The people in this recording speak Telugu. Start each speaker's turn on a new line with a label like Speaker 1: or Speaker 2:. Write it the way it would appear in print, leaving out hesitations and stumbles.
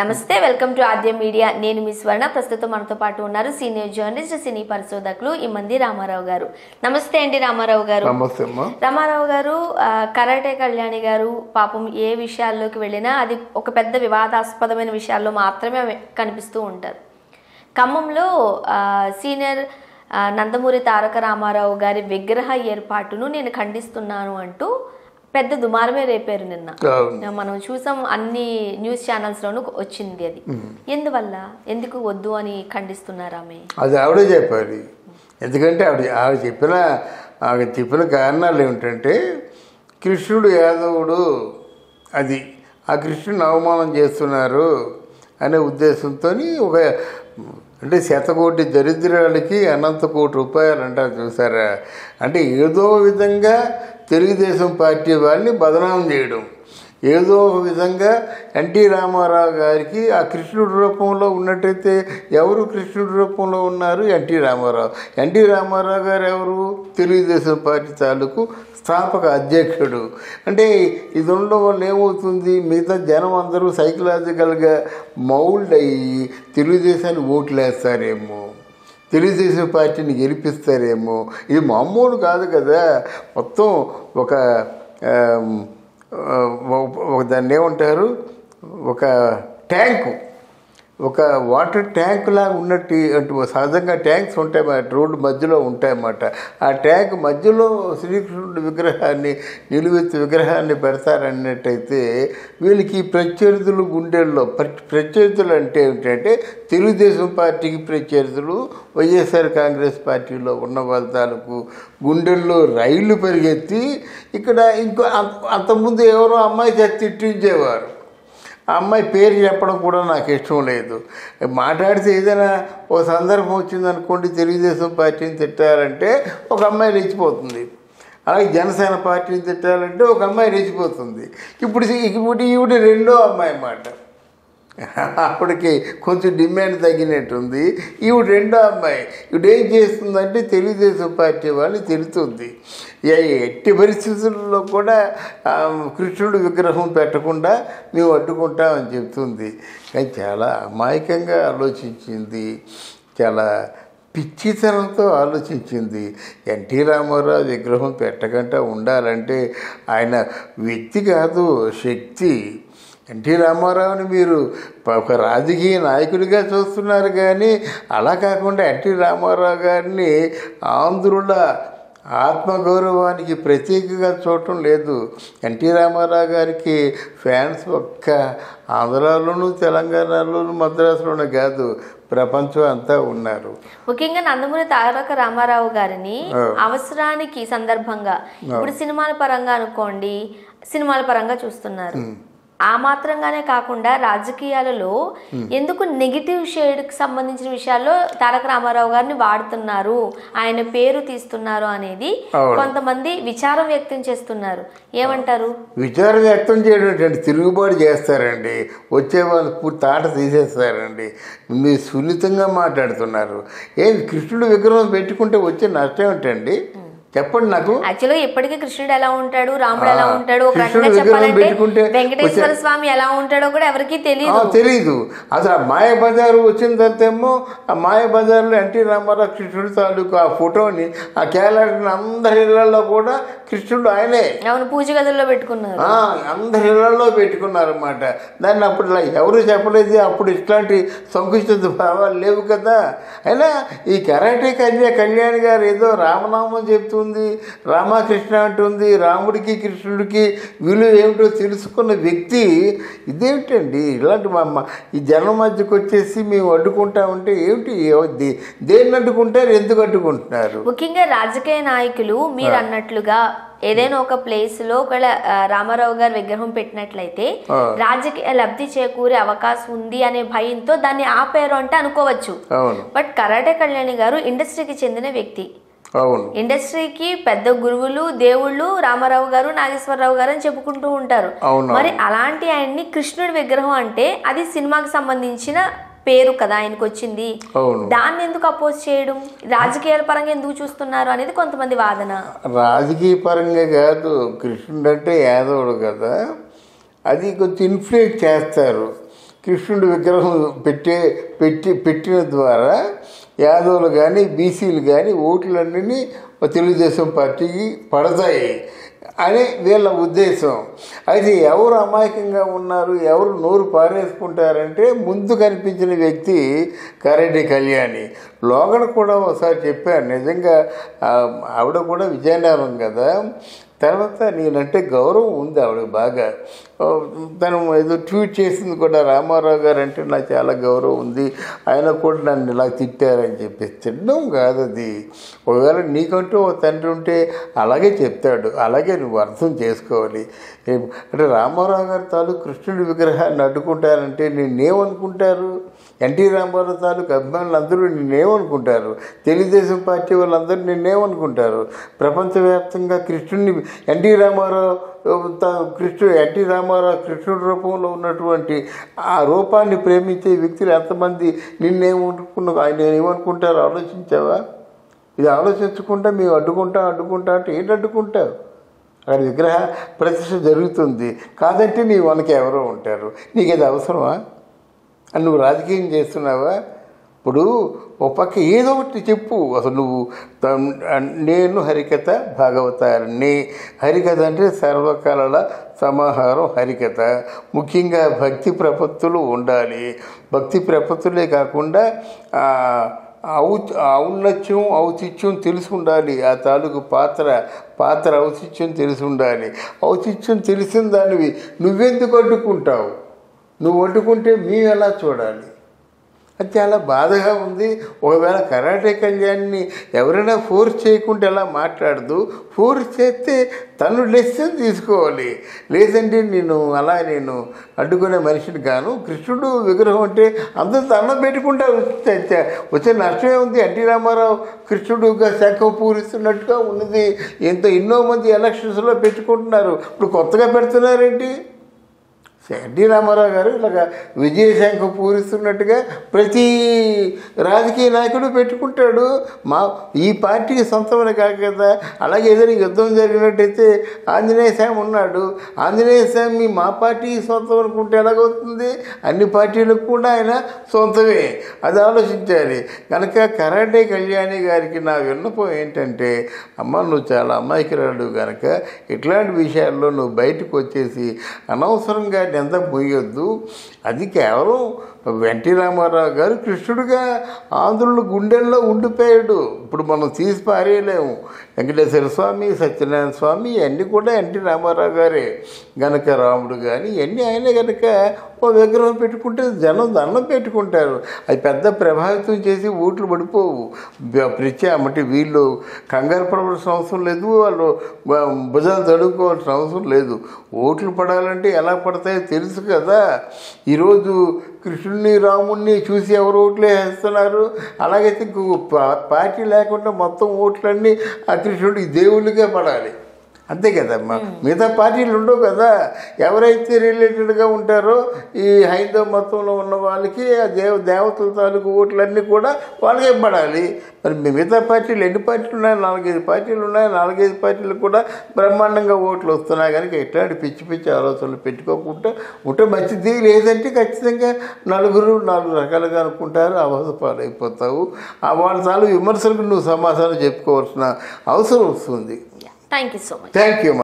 Speaker 1: నమస్తే, వెల్కమ్ టు ఆద్య మీడియా. నేను మీ స్వర్ణ. ప్రస్తుతం మనతో పాటు ఉన్నారు సీనియర్ జర్నలిస్ట్, సినీ పరిశోధకులు ఇమ్మంది రామారావు గారు. నమస్తే అండి రామారావు గారు. రామారావు గారు, కరాటే కళ్యాణి గారు పాపం ఏ విషయాల్లోకి వెళ్ళినా అది ఒక పెద్ద వివాదాస్పదమైన విషయాల్లో మాత్రమే కనిపిస్తూ ఉంటారు. ఖమ్మంలో సీనియర్ నందమూరి తారక రామారావు గారి విగ్రహ ఏర్పాటును నేను ఖండిస్తున్నాను అంటూ పెద్ద దుమారమే రేపారు. నిన్న మనం చూసాం, అన్ని న్యూస్ ఛానల్స్ లోనూ వచ్చింది. అది ఎందువల్ల, ఎందుకు వద్దు అని ఖండిస్తున్నారు ఆమె?
Speaker 2: అది ఆవిడే చెప్పాలి. ఎందుకంటే ఆవిడ చెప్పిన కారణాలు ఏమిటంటే, కృష్ణుడు యాదవుడు, అది ఆ కృష్ణుని అవమానం చేస్తున్నారు అనే ఉద్దేశంతో ఒక అంటే శతకోటి దరిద్రాలకి అనంత కోటి రూపాయలు అంటారు చూసారా. అంటే ఏదో విధంగా తెలుగుదేశం పార్టీ వాళ్ళని బదనాం చేయడం, ఏదో ఒక విధంగా ఎన్టీ రామారావు గారికి ఆ కృష్ణుడి రూపంలో ఉన్నట్టయితే ఎవరు కృష్ణుడి రూపంలో ఉన్నారు? ఎన్టీ రామారావు. ఎన్టీ రామారావు గారు ఎవరు? తెలుగుదేశం పార్టీ తాలూకు స్థాపక అధ్యక్షుడు. అంటే ఇది ఉండడం వల్ల ఏమవుతుంది, మిగతా జనం అందరూ సైకలాజికల్గా మౌల్డ్ అయ్యి తెలుగుదేశాన్ని ఓట్లు వేస్తారేమో, తెలుగుదేశం పార్టీని గెలిపిస్తారేమో. ఇది మామూలు కాదు కదా. మొత్తం ఒక దాన్ని ఏమంటారు, ఒక ట్యాంకు, ఒక వాటర్ ట్యాంక్ లాగా ఉన్నట్టు. అంటే సహజంగా ట్యాంక్స్ ఉంటాయన్నమాట, రోడ్డు మధ్యలో ఉంటాయన్నమాట. ఆ ట్యాంక్ మధ్యలో శ్రీకృష్ణుడి విగ్రహాన్ని, నిలువెత్తు విగ్రహాన్ని పెడతారన్నట్టయితే వీళ్ళకి ప్రత్యర్థులు గుండెల్లో, ప్రత్యర్థులు అంటే ఏమిటంటే తెలుగుదేశం పార్టీకి ప్రత్యర్థులు, వైఎస్ఆర్ కాంగ్రెస్ పార్టీలో ఉన్న వాళ్ళ తాలూకు గుండెల్లో రైళ్లు పరిగెత్తి ఇక్కడ అంతకుముందు ఎవరో అమ్మాయి చేత తిట్టించేవారు. ఆ అమ్మాయి పేరు చెప్పడం కూడా నాకు ఇష్టం లేదు. మాట్లాడితే ఏదైనా ఒక సందర్భం వచ్చిందనుకోండి, తెలుగుదేశం పార్టీని తిట్టాలంటే ఒక అమ్మాయి రెచ్చిపోతుంది, అలాగే జనసేన పార్టీని తిట్టాలంటే ఒక అమ్మాయి రెచ్చిపోతుంది. ఇప్పుడు ఈవిడ రెండో అమ్మాయి అన్నమాట. అప్పటికి కొంచెం డిమాండ్ తగ్గినట్టుంది. ఈవిడ రెండో అమ్మాయి. ఈవిడ ఏం చేస్తుందంటే తెలుగుదేశం పార్టీ వాళ్ళని తిరుగుతుంది. ఎట్టి పరిస్థితుల్లో కూడా కృష్ణుడు విగ్రహం పెట్టకుండా మేము అడ్డుకుంటామని చెప్తుంది. కానీ చాలా అమాయకంగా ఆలోచించింది, చాలా పిచ్చితనంతో ఆలోచించింది. ఎన్టీ రామారావు విగ్రహం పెట్టకుండా ఉండాలంటే ఆయన వ్యక్తి కాదు, శక్తి. ఎన్టీ రామారావుని మీరు ఒక రాజకీయ నాయకుడిగా చూస్తున్నారు, కానీ అలా కాకుండా ఎన్టీ రామారావు గారిని ఆంధ్రుల ఆత్మగౌరవానికి ప్రతీకగా చూడటం లేదు. ఎన్టీ రామారావు గారికి ఫ్యాన్స్ ఒక్క ఆంధ్రాలోనూ, తెలంగాణలోనూ, మద్రాసులోనూ కాదు, ప్రపంచం అంతా ఉన్నారు.
Speaker 1: ముఖ్యంగా నందమూరి తారక రామారావు గారిని అవసరానికి సందర్భంగా ఇప్పుడు సినిమాల పరంగా అనుకోండి, సినిమాల పరంగా చూస్తున్నారు. ఆ మాత్రంగానే కాకుండా రాజకీయాలలో ఎందుకు నెగిటివ్ షేడ్కి సంబంధించిన విషయాల్లో తారక రామారావు గారిని వాడుతున్నారు, ఆయన పేరు తీస్తున్నారు అనేది కొంతమంది విచారం వ్యక్తం చేస్తున్నారు. ఏమంటారు?
Speaker 2: విచారం వ్యక్తం చేయడం తిరుగుబాటు చేస్తారండి, వచ్చే వాళ్ళు తాట తీసేస్తారండి. మీరు సున్నితంగా మాట్లాడుతున్నారు. కృష్ణుడు విగ్రహం పెట్టుకుంటే వచ్చే నష్టం ఏంటండి చెప్పండి నాకు.
Speaker 1: యాక్చువల్గా ఇప్పటికీ కృష్ణుడు ఎలా ఉంటాడు, రాముడు ఎలా ఉంటాడు, ఒక రకంగా చెప్పాలంటే వెంకటేశ్వర స్వామి ఎలా ఉంటాడో కూడా ఎవరికి తెలియదు.
Speaker 2: అసలు ఆ మాయ బజారు వచ్చిన తర్వాత ఏమో ఆ మాయ బజార్లో ఎన్టీ రామారావు కృష్ణుడు తాలూకు ఆ ఫోటోని, ఆ క్యాలెండర్ని అందరి ఇళ్లలో కూడా కృష్ణుడు ఆయనే,
Speaker 1: అవును, పూజ గదుల్లో పెట్టుకున్నారు,
Speaker 2: అందరి ఇళ్లలో పెట్టుకున్నారు అన్నమాట. దాన్ని అప్పుడు ఎవరు చెప్పలేదు. అప్పుడు ఇట్లాంటి సంకుచిత భావాలు లేవు కదా. అయినా ఈ కరాటే కళ్యాణి గారు ఏదో రామనామం చెప్తూ రామకృష్ణ అంటుంది, రాముడికి కృష్ణుడికి విలువ ఏమిటో తెలుసుకున్న వ్యక్తి ఇదేమిటండి? ఇలాంటి ఈ జనం మధ్యకు వచ్చేసి మేము అడ్డుకుంటా ఉంటే ఏమిటి? దేన్ని అడ్డుకుంటారు, ఎందుకు అడ్డుకుంటున్నారు?
Speaker 1: ముఖ్యంగా రాజకీయ నాయకులు మీరు అన్నట్లుగా ఏదైనా ఒక ప్లేస్ లో ఒకవేళ రామారావు గారు విగ్రహం పెట్టినట్లయితే రాజకీయ లబ్ధి చేకూరే అవకాశం ఉంది అనే భయంతో దాన్ని ఆపారు అంటే అనుకోవచ్చు. బట్ కరాటే కళ్యాణి గారు ఇండస్ట్రీకి చెందిన వ్యక్తి, ఇండస్ట్రీకి పెద్ద గురువులు, దేవుళ్ళు రామారావు గారు, నాగేశ్వరరావు గారు అని చెప్పుకుంటూ ఉంటారు. మరి అలాంటి ఆయన్ని కృష్ణుడి విగ్రహం అంటే అది సినిమాకి సంబంధించిన పేరు కదా ఆయనకు వచ్చింది, దాన్ని ఎందుకు అపోజ్ చేయడం, రాజకీయాల పరంగా ఎందుకు చూస్తున్నారు అనేది కొంతమంది వాదన.
Speaker 2: రాజకీయ పరంగా కాదు, కృష్ణుడు అంటే యాదవుడు కదా, అది కొంచెం ఇన్ఫ్లుయెన్స్ చేస్తారు. కృష్ణుడి విగ్రహం పెట్టిన ద్వారా యాదవులు కానీ బీసీలు కానీ ఓట్లన్నీ తెలుగుదేశం పార్టీకి పడతాయి అని వీళ్ళ ఉద్దేశం. అయితే ఎవరు అమాయకంగా ఉన్నారు, ఎవరు నోరు పారేసుకుంటారంటే ముందు కనిపించిన వ్యక్తి కరెడ్డి కళ్యాణి. లోగడ కూడా ఒకసారి చెప్పాను, నిజంగా ఆవిడ కూడా విజయనగరం కదా. తర్వాత నేనంటే గౌరవం ఉంది ఆవిడకి బాగా. తను ఏదో ట్వీట్ చేసింది కూడా, రామారావు గారు అంటే నాకు చాలా గౌరవం ఉంది, ఆయన కూడా నన్ను ఇలా తిట్టారని చెప్పేసి. తిట్టడం కాదు అది. ఒకవేళ నీకంటూ ఒక తండ్రి ఉంటే అలాగే చెప్తాడు, అలాగే నువ్వు అర్థం చేసుకోవాలి. అంటే రామారావు గారి తాలూకు కృష్ణుడి విగ్రహాన్ని అడ్డుకుంటారంటే నిన్నేమనుకుంటారు? ఎన్టీ రామారావు తాలూకు అభిమానులు అందరూ నిన్నేమనుకుంటారు? తెలుగుదేశం పార్టీ వాళ్ళందరూ నిన్నేమనుకుంటారు? ప్రపంచవ్యాప్తంగా కృష్ణుడిని ఎన్టీ రామారావు కృష్ణుడి రూపంలో ఉన్నటువంటి ఆ రూపాన్ని ప్రేమించే వ్యక్తులు ఎంతమంది ఆయన ఏమనుకుంటారో ఆలోచించావా? ఇది ఆలోచించకుండా మేము అడ్డుకుంటా అంటే ఏంటి అడ్డుకుంటావు? అక్కడ విగ్రహ ప్రతిష్ఠ జరుగుతుంది కాదంటే నీ మనకి ఎవరో ఉంటారు. నీకు ఇది అవసరమా? అని నువ్వు రాజకీయం చేస్తున్నావా? ఇప్పుడు ఒక పక్క ఏదో ఒకటి చెప్పు. అసలు నువ్వు నేను హరికథ భాగవతారిని. హరికథ అంటే సర్వకళల సమాహారం హరికథ. ముఖ్యంగా భక్తి ప్రపత్తులు ఉండాలి. భక్తి ప్రపత్తులే కాకుండా ఔన్నత్యం ఔచిత్యం తెలిసి ఉండాలి. ఆ తాలూకు పాత్ర ఔచిత్యం తెలిసి ఉండాలి. ఔచిత్యం తెలిసిన దానివి నువ్వెందుకు అడ్డుకుంటావు? నువ్వు అడ్డుకుంటే మేము ఎలా చూడాలి? అది చాలా బాధగా ఉంది. ఒకవేళ కరాటే కళ్యాణ్ని ఎవరైనా ఫోర్స్ చేయకుండా ఎలా మాట్లాడదు, ఫోర్స్ చేస్తే తను డెసిషన్ తీసుకోవాలి. లేదంటే నేను అడ్డుకునే మనిషిని కాను. కృష్ణుడు విగ్రహం అంటే అందరూ దండం పెట్టుకుంటా వచ్చే నష్టమే ఉంది. ఎన్టీ రామారావు కృష్ణుడుగా శంఖం పూరిస్తున్నట్టుగా ఉన్నది. ఎన్నో మంది ఎలక్షన్స్లో పెట్టుకుంటున్నారు. ఇప్పుడు కొత్తగా పెడుతున్నారేంటి? ఎన్టీ రామారావు గారు ఇలాగ విజయశంఖం పూరిస్తున్నట్టుగా ప్రతి రాజకీయ నాయకుడు పెట్టుకుంటాడు. ఈ పార్టీకి సొంతమైన కాదు కదా. అలాగే ఏదైనా యుద్ధం జరిగినట్టయితే ఆంజనేయ స్వామి ఉన్నాడు. ఆంజనేయ స్వామి మా పార్టీకి సొంతం అనుకుంటే ఎలాగవుతుంది? అన్ని పార్టీలకు కూడా ఆయన సొంతమే. అది ఆలోచించాలి. కనుక కరాటే కళ్యాణి గారికి నా విన్నపం ఏంటంటే, అమ్మ నువ్వు చాలా అమాయకురాలు కనుక ఇట్లాంటి విషయాల్లో నువ్వు బయటకు వచ్చేసి అనవసరంగా ఎంత పోయొద్దు. అది కేవలం ఎన్టీ రామారావు గారు కృష్ణుడిగా ఆంధ్రుల గుండెల్లో ఉండిపోయాడు. ఇప్పుడు మనం తీసి పారేయలేము. వెంకటేశ్వర స్వామి, సత్యనారాయణ స్వామి ఇవన్నీ కూడా ఎన్టీ రామారావు గారే. గనక రాముడు కానీ ఇవన్నీ ఆయనే. కనుక ఓ విగ్రహం పెట్టుకుంటే జనం దండం పెట్టుకుంటారు. అది పెద్ద ప్రభావితం చేసి ఓట్లు పడిపోవు. అంటే వీళ్ళు కంగారు పడవలసిన అవసరం లేదు, వాళ్ళు భుజాలు తడుకోవాల్సిన అవసరం లేదు. ఓట్లు పడాలంటే ఎలా పడతాయో తెలుసు కదా. ఈరోజు కృష్ణుడిని రాముడిని చూసి ఎవరు ఓట్లు వేస్తున్నారు? అలాగైతే పార్టీ లేకుండా మొత్తం ఓట్లన్నీ ఆ కృష్ణుడికి దేవుళ్ళకే పడాలి. అంతే కదమ్మా. మిగతా పార్టీలు ఉండవు కదా. ఎవరైతే రిలేటెడ్గా ఉంటారో ఈ హైందవ మతంలో ఉన్న వాళ్ళకి ఆ దేవతల తాలూకు ఓట్లన్నీ కూడా వాళ్ళకే పడాలి. మరి మిగతా పార్టీలు ఎన్ని పార్టీలు ఉన్నాయి? 4-5 పార్టీలు ఉన్నాయి. 4-5 పార్టీలు కూడా బ్రహ్మాండంగా ఓట్లు వస్తున్నాయి. కనుక ఇట్లాంటి పిచ్చి ఆలోచనలు పెట్టుకోకుండా ఉంటే మంచిది. లేదంటే ఖచ్చితంగా 4 రకాలుగా అనుకుంటారు, అవసరపాలైపోతావు. వాళ్ళ తాలూకు విమర్శలకు నువ్వు సమాధానం చెప్పుకోవాల్సిన అవసరం వస్తుంది.
Speaker 1: Thank you so much.
Speaker 2: Thank you.